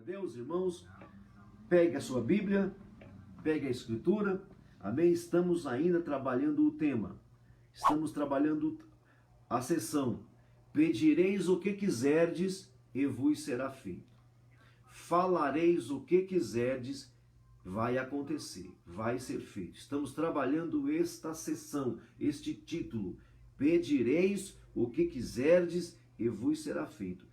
Deus, irmãos, pegue a sua Bíblia, pegue a Escritura, amém? Estamos ainda trabalhando o tema, estamos trabalhando a sessão. Pedireis o que quiserdes e vos será feito. Falareis o que quiserdes, vai acontecer, vai ser feito. Estamos trabalhando esta sessão, este título. Pedireis o que quiserdes e vos será feito.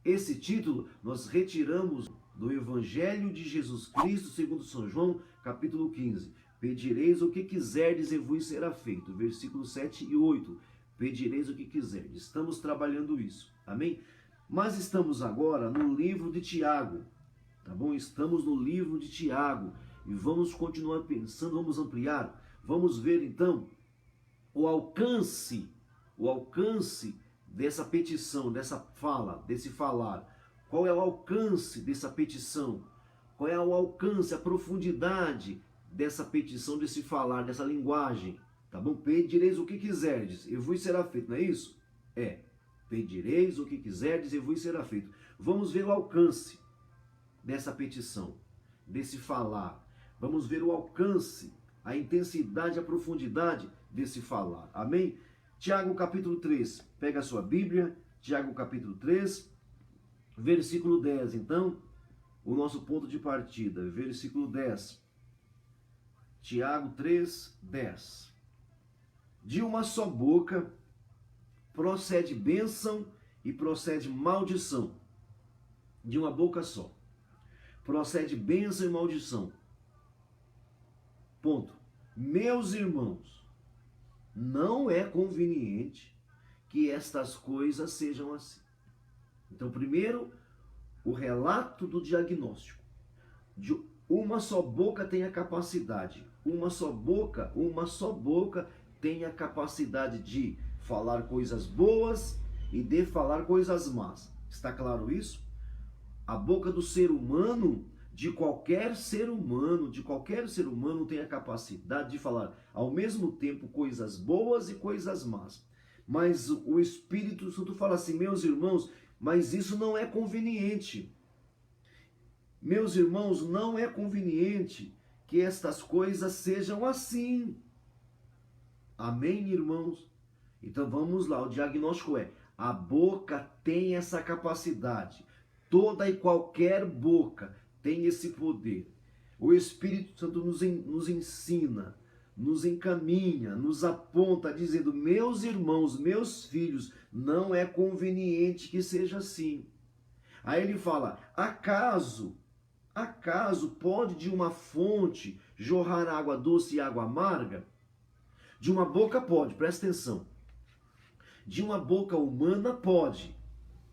Esse título nós retiramos do Evangelho de Jesus Cristo, segundo São João, capítulo 15. Pedireis o que quiserdes e vos será feito. Versículos 7 e 8. Pedireis o que quiserdes. Estamos trabalhando isso. Amém? Mas estamos agora no livro de Tiago. Tá bom? Estamos no livro de Tiago. E vamos continuar pensando, vamos ampliar. Vamos ver então o alcance dessa petição, dessa fala, desse falar. Qual é o alcance dessa petição? Qual é o alcance, a profundidade dessa petição, desse falar, dessa linguagem? Tá bom? Pedireis o que quiserdes e vos será feito, não é isso? É. Pedireis o que quiserdes e vos será feito. Vamos ver o alcance dessa petição, desse falar. Vamos ver o alcance, a intensidade, a profundidade desse falar. Amém? Tiago capítulo 3, pega a sua Bíblia, Tiago capítulo 3, versículo 10. Então, o nosso ponto de partida, versículo 10. Tiago 3, 10. De uma só boca procede bênção e procede maldição. De uma boca só. Procede bênção e maldição. Ponto. Meus irmãos, não é conveniente que estas coisas sejam assim. Então, primeiro, o relato do diagnóstico. De uma só boca tem a capacidade. Uma só boca tem a capacidade de falar coisas boas e de falar coisas más. Está claro isso? A boca do ser humano, de qualquer ser humano tem a capacidade de falar ao mesmo tempo coisas boas e coisas más. Mas o Espírito Santo fala assim, meus irmãos, mas isso não é conveniente. Meus irmãos, não é conveniente que estas coisas sejam assim. Amém, irmãos? Então vamos lá, o diagnóstico é, a boca tem essa capacidade. Toda e qualquer boca tem esse poder. O Espírito Santo nos ensina, nos encaminha, nos aponta, dizendo, meus irmãos, meus filhos, não é conveniente que seja assim. Aí ele fala, acaso pode de uma fonte jorrar água doce e água amarga? De uma boca pode, presta atenção. De uma boca humana pode.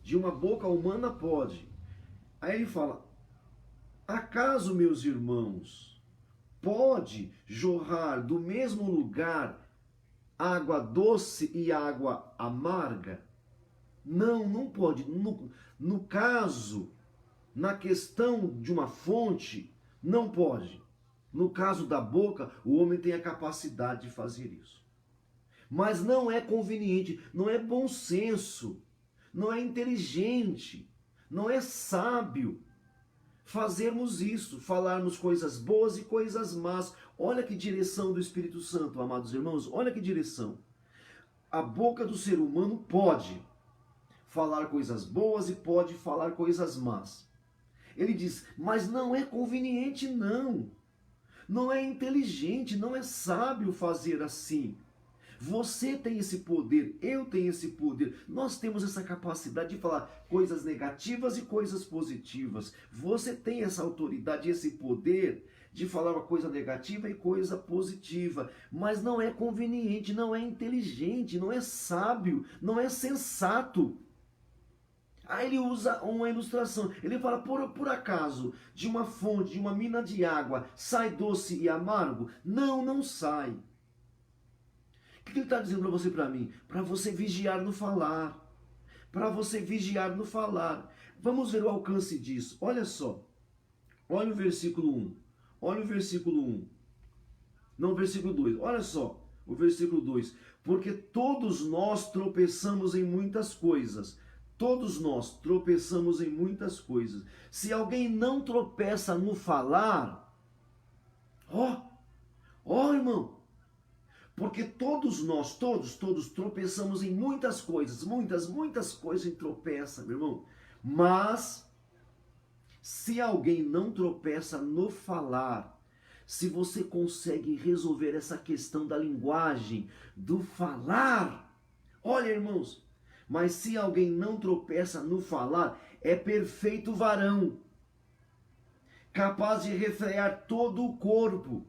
De uma boca humana pode. Aí ele fala, acaso, meus irmãos, pode jorrar do mesmo lugar água doce e água amarga? Não, não pode. No caso, na questão de uma fonte, não pode. No caso da boca, o homem tem a capacidade de fazer isso. Mas não é conveniente, não é bom senso, não é inteligente, não é sábio fazermos isso, falarmos coisas boas e coisas más. Olha que direção do Espírito Santo, amados irmãos, olha que direção. A boca do ser humano pode falar coisas boas e pode falar coisas más. Ele diz, mas não é conveniente não. Não é inteligente, não é sábio fazer assim. Você tem esse poder, eu tenho esse poder, nós temos essa capacidade de falar coisas negativas e coisas positivas. Você tem essa autoridade, esse poder de falar uma coisa negativa e coisa positiva, mas não é conveniente, não é inteligente, não é sábio, não é sensato. Aí ele usa uma ilustração, ele fala, por acaso, de uma fonte, de uma mina de água, sai doce e amargo? Não, não sai. O que ele está dizendo para você e para mim? Para você vigiar no falar. Para você vigiar no falar. Vamos ver o alcance disso. Olha só. Olha o versículo 1. Olha o versículo 1. Não, o versículo 2. Olha só. O versículo 2. Porque todos nós tropeçamos em muitas coisas. Todos nós tropeçamos em muitas coisas. Se alguém não tropeça no falar, irmão, porque todos nós, todos tropeçamos em muitas coisas, muitas coisas a gente tropeça, meu irmão. Mas, se alguém não tropeça no falar, se você consegue resolver essa questão da linguagem, do falar, olha, irmãos, mas se alguém não tropeça no falar, é perfeito varão, capaz de refrear todo o corpo.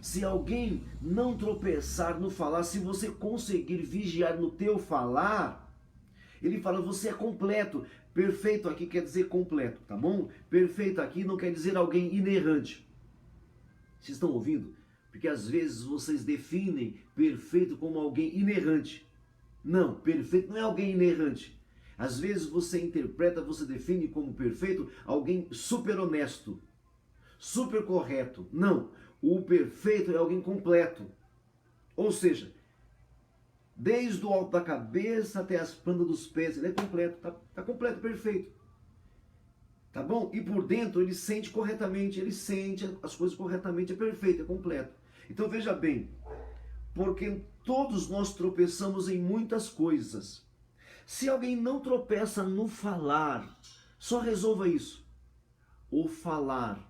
Se alguém não tropeçar no falar, se você conseguir vigiar no teu falar, ele fala, você é completo. Perfeito aqui quer dizer completo, tá bom? Perfeito aqui não quer dizer alguém inerrante. Vocês estão ouvindo? Porque às vezes vocês definem perfeito como alguém inerrante. Não, perfeito não é alguém inerrante. Às vezes você interpreta, você define como perfeito alguém super honesto, super correto. Não, o perfeito é alguém completo. Ou seja, desde o alto da cabeça até as plantas dos pés, ele é completo, tá completo, perfeito. Tá bom? E por dentro ele sente corretamente, ele sente as coisas corretamente, é perfeito, é completo. Então veja bem, porque todos nós tropeçamos em muitas coisas. Se alguém não tropeça no falar, só resolva isso. O falar.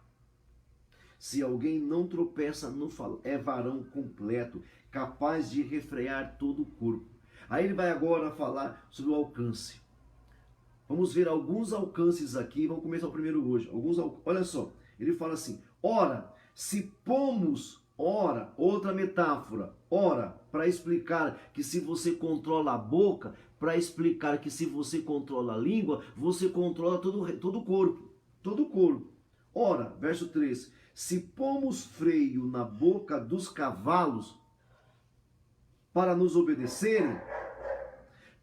Se alguém não tropeça no falar, é varão completo, capaz de refrear todo o corpo. Aí ele vai agora falar sobre o alcance. Vamos ver alguns alcances aqui, vamos começar o primeiro hoje. Olha só, ele fala assim, ora, se pomos, ora, outra metáfora, ora, para explicar que se você controla a boca, para explicar que se você controla a língua, você controla todo o corpo, todo o corpo. Ora, verso 3, se pomos freio na boca dos cavalos para nos obedecerem,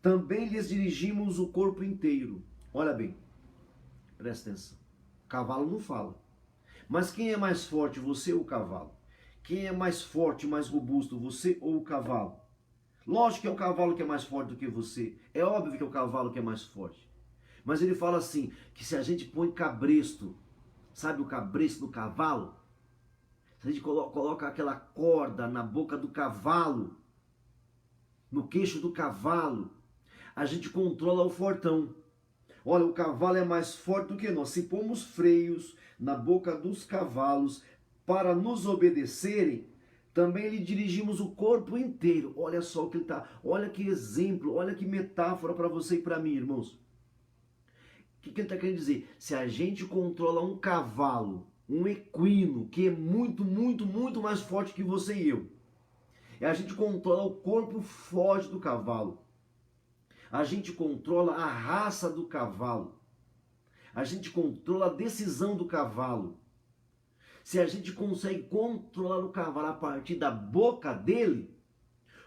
também lhes dirigimos o corpo inteiro. Olha bem, presta atenção. O cavalo não fala. Mas quem é mais forte, você ou o cavalo? Quem é mais forte, mais robusto, você ou o cavalo? Lógico que é o cavalo que é mais forte do que você. É óbvio que é o cavalo que é mais forte. Mas ele fala assim, que se a gente põe cabresto, sabe o cabresto do cavalo? Se a gente coloca aquela corda na boca do cavalo, no queixo do cavalo, a gente controla o fortão. Olha, o cavalo é mais forte do que nós. Se pomos freios na boca dos cavalos para nos obedecerem, também lhe dirigimos o corpo inteiro. Olha só o que ele está. Olha que exemplo, olha que metáfora para você e para mim, irmãos. O que ele está querendo dizer? Se a gente controla um cavalo, um equino, que é muito mais forte que você e eu, e a gente controla o corpo forte do cavalo, a gente controla a raça do cavalo, a gente controla a decisão do cavalo. Se a gente consegue controlar o cavalo a partir da boca dele,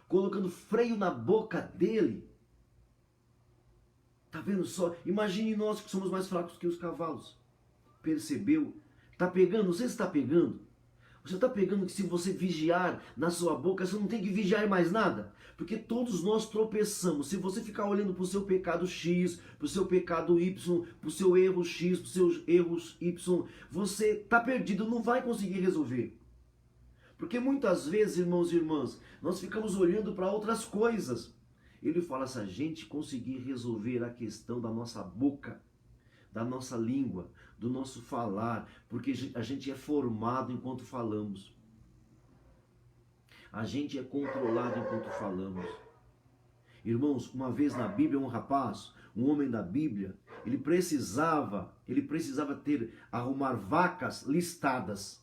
colocando freio na boca dele, tá vendo só? Imagine nós que somos mais fracos que os cavalos. Percebeu? Tá pegando? Não sei se está pegando. Você está pegando que se você vigiar na sua boca, você não tem que vigiar mais nada? Porque todos nós tropeçamos. Se você ficar olhando para o seu pecado X, para o seu pecado Y, para o seu erro X, para os seus erros Y, você está perdido, não vai conseguir resolver. Porque muitas vezes, irmãos e irmãs, nós ficamos olhando para outras coisas. Ele fala, se a gente conseguir resolver a questão da nossa boca, da nossa língua, do nosso falar, porque a gente é formado enquanto falamos. A gente é controlado enquanto falamos. Irmãos, uma vez na Bíblia, um rapaz, um homem da Bíblia, ele precisava arrumar vacas listadas.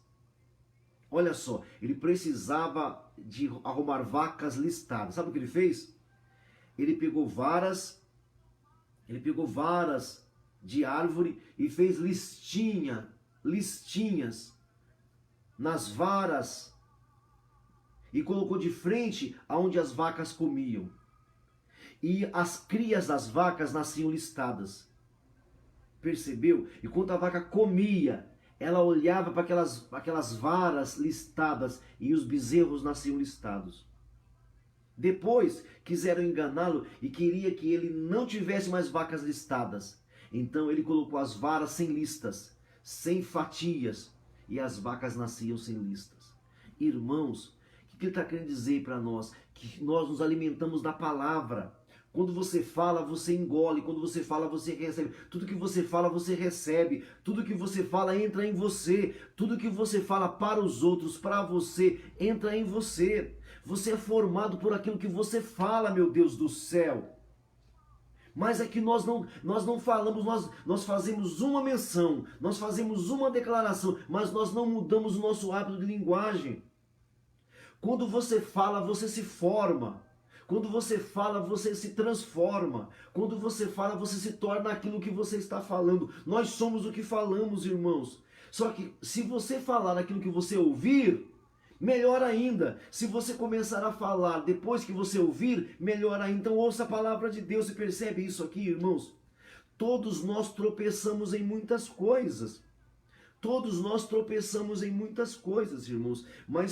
Olha só, ele precisava de arrumar vacas listadas. Sabe o que ele fez? Ele pegou varas de árvore e fez listinhas nas varas e colocou de frente aonde as vacas comiam. E as crias das vacas nasciam listadas. Percebeu? Enquanto a vaca comia, ela olhava para aquelas varas listadas e os bezerros nasciam listados. Depois quiseram enganá-lo e queria que ele não tivesse mais vacas listadas. Então ele colocou as varas sem listas, sem fatias, e as vacas nasciam sem listas. Irmãos, o que ele está querendo dizer para nós? Que nós nos alimentamos da palavra. Quando você fala, você engole. Quando você fala, você recebe. Tudo que você fala, você recebe. Tudo que você fala entra em você. Tudo que você fala para os outros, para você, entra em você. Você é formado por aquilo que você fala, meu Deus do céu. Mas é que nós não falamos, nós fazemos uma menção, nós fazemos uma declaração, mas nós não mudamos o nosso hábito de linguagem. Quando você fala, você se forma. Quando você fala, você se transforma. Quando você fala, você se torna aquilo que você está falando. Nós somos o que falamos, irmãos. Só que se você falar aquilo que você ouvir, melhor ainda. Se você começar a falar depois que você ouvir, melhor ainda. Então ouça a palavra de Deus e percebe isso aqui, irmãos. Todos nós tropeçamos em muitas coisas. Todos nós tropeçamos em muitas coisas, irmãos. Mas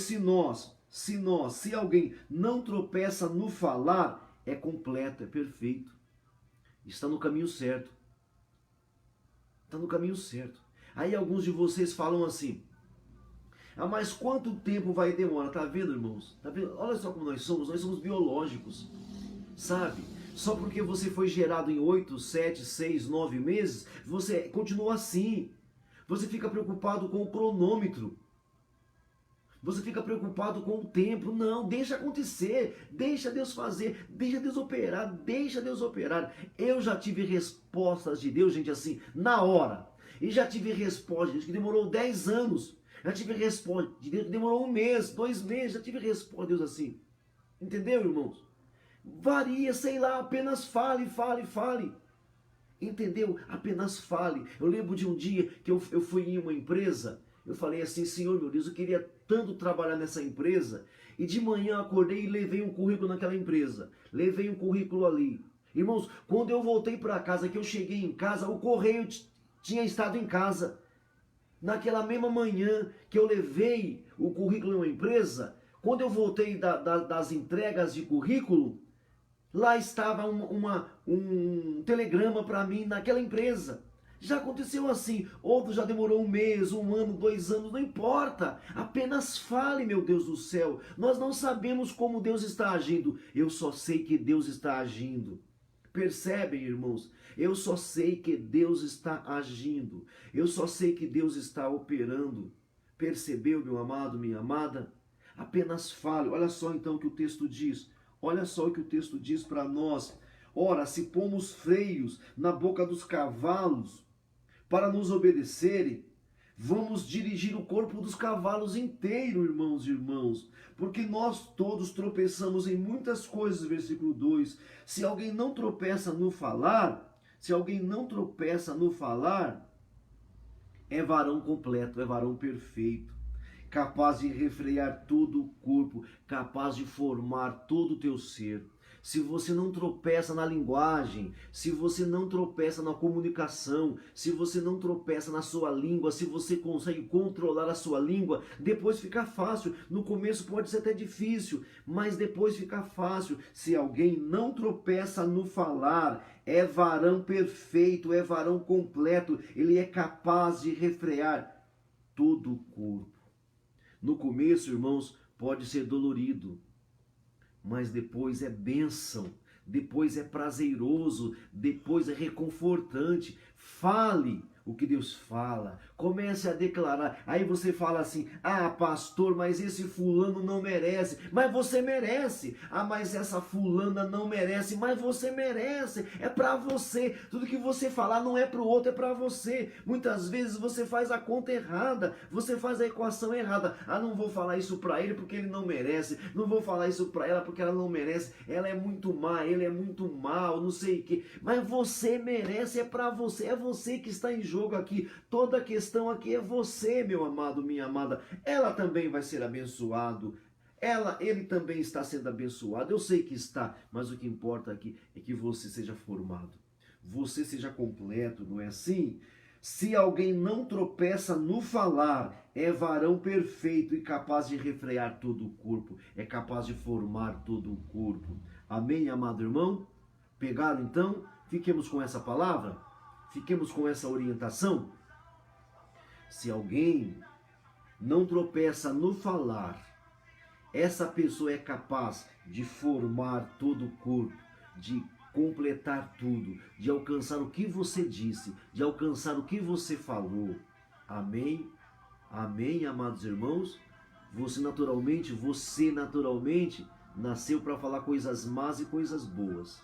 se alguém não tropeça no falar, é completo, é perfeito. Está no caminho certo. Está no caminho certo. Aí alguns de vocês falam assim: ah, mas quanto tempo vai demorar? Tá vendo, irmãos? Tá vendo? Olha só como nós somos biológicos, sabe? Só porque você foi gerado em 8, 7, 6, 9 meses, você continua assim. Você fica preocupado com o cronômetro. Você fica preocupado com o tempo. Não, deixa acontecer. Deixa Deus fazer. Deixa Deus operar. Deixa Deus operar. Eu já tive respostas de Deus, gente, assim, na hora. E já tive resposta de Deus que demorou 10 anos. Já tive resposta de Deus que demorou 1 mês, 2 meses. Já tive resposta de Deus assim. Entendeu, irmãos? Varia, sei lá, apenas fale, fale, fale. Entendeu? Apenas fale. Eu lembro de um dia que eu fui em uma empresa. Eu falei assim: Senhor, meu Deus, eu queria tanto trabalhar nessa empresa. E de manhã acordei e levei um currículo naquela empresa. Levei um currículo ali. Irmãos, quando eu voltei para casa, que eu cheguei em casa, o correio tinha estado em casa. Naquela mesma manhã que eu levei o currículo em uma empresa, quando eu voltei das entregas de currículo, lá estava um telegrama para mim naquela empresa. Já aconteceu assim, outro já demorou 1 mês, 1 ano, 2 anos, não importa. Apenas fale, meu Deus do céu. Nós não sabemos como Deus está agindo. Eu só sei que Deus está agindo. Percebem, irmãos? Eu só sei que Deus está agindo. Eu só sei que Deus está operando. Percebeu, meu amado, minha amada? Apenas fale. Olha só então o que o texto diz. Olha só o que o texto diz para nós. Ora, se pomos freios na boca dos cavalos para nos obedecerem, vamos dirigir o corpo dos cavalos inteiro, irmãos e irmãos, porque nós todos tropeçamos em muitas coisas, versículo 2. Se alguém não tropeça no falar, é varão completo, é varão perfeito, capaz de refrear todo o corpo, capaz de formar todo o teu ser. Se você não tropeça na linguagem, se você não tropeça na comunicação, se você não tropeça na sua língua, se você consegue controlar a sua língua, depois fica fácil. No começo pode ser até difícil, mas depois fica fácil. Se alguém não tropeça no falar, é varão perfeito, é varão completo, ele é capaz de refrear todo o corpo. No começo, irmãos, pode ser dolorido, mas depois é bênção, depois é prazeroso, depois é reconfortante. Fale o que Deus fala, comece a declarar. Aí você fala assim: ah, pastor, mas esse fulano não merece. Mas você merece. Ah, mas essa fulana não merece. Mas você merece. É para você. Tudo que você falar não é para o outro, é para você. Muitas vezes você faz a conta errada, você faz a equação errada. Ah, não vou falar isso para ele porque ele não merece. Não vou falar isso para ela porque ela não merece. Ela é muito má, ele é muito mal, não sei o que. Mas você merece, é para você. É você que está em jogo aqui. Toda a questão aqui é você, meu amado, minha amada. Ela também vai ser abençoado. Ele também está sendo abençoado. Eu sei que está, mas o que importa aqui é que você seja formado. Você seja completo, não é assim? Se alguém não tropeça no falar, é varão perfeito e capaz de refrear todo o corpo, é capaz de formar todo o corpo. Amém, amado irmão? Pegaram então? Fiquemos com essa palavra? Fiquemos com essa orientação? Se alguém não tropeça no falar, essa pessoa é capaz de formar todo o corpo, de completar tudo, de alcançar o que você disse, de alcançar o que você falou. Amém? Amém, amados irmãos? Você naturalmente nasceu para falar coisas más e coisas boas.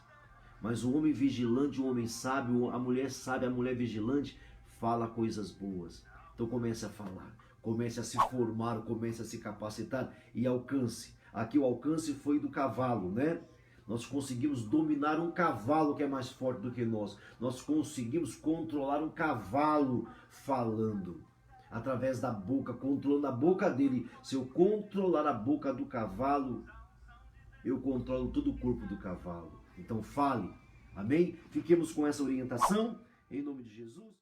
Mas o homem vigilante, o homem sábio, a mulher vigilante, fala coisas boas. Então comece a falar, comece a se formar, comece a se capacitar e alcance. Aqui o alcance foi do cavalo, né? Nós conseguimos dominar um cavalo que é mais forte do que nós. Nós conseguimos controlar um cavalo falando. Através da boca, controlando a boca dele. Se eu controlar a boca do cavalo, eu controlo todo o corpo do cavalo. Então fale. Amém? Fiquemos com essa orientação. Em nome de Jesus.